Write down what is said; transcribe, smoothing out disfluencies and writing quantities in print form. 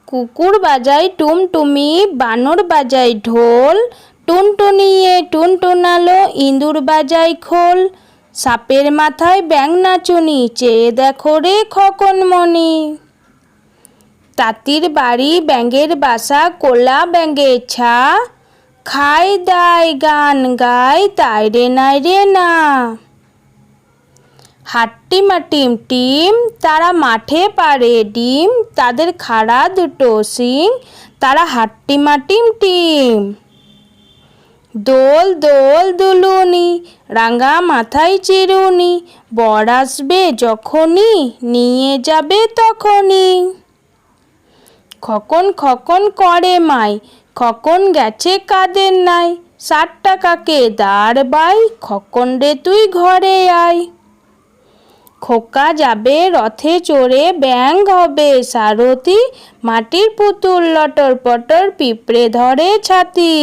কুকুর বাজায় টুমটুমি, বানর বাজায় ঢোল, টুনটুনিয়ে টুনটুনালো, ইঁদুর বাজায় খোল। সাপের মাথায় ব্যাঙ নাচুনি, চেয়ে দেখো রে খোকনমণি। তাঁতির বাড়ি, ব্যাঙের বাসা, কোলা ব্যাঙের ছা, খায় দায় গান গায়, তাই রে নাই রে না। হাট্টিমা টিম টিম, তারা মাঠে পাড়ে ডিম, তাদের খাড়া দুটো শিং, তারা হাট্টিমা টিম টিম। দোল দোল দুলুনি, রাঙা মাথায় চিরুনি, বর আসবে যখনই, নিয়ে যাবে তখনই। খোকন খোকন করে মাই, খোকন গেছে কাদের নাই, 60 টাকাকে দাঁড় বাই, খোকন রে তুই ঘরে আয়। খোকা যাবে রথে চড়ে, ব্যাঙ হবে সারথি, মাটির পুতুল লটর পটর, পিঁপড়ে ধরে ছাতি।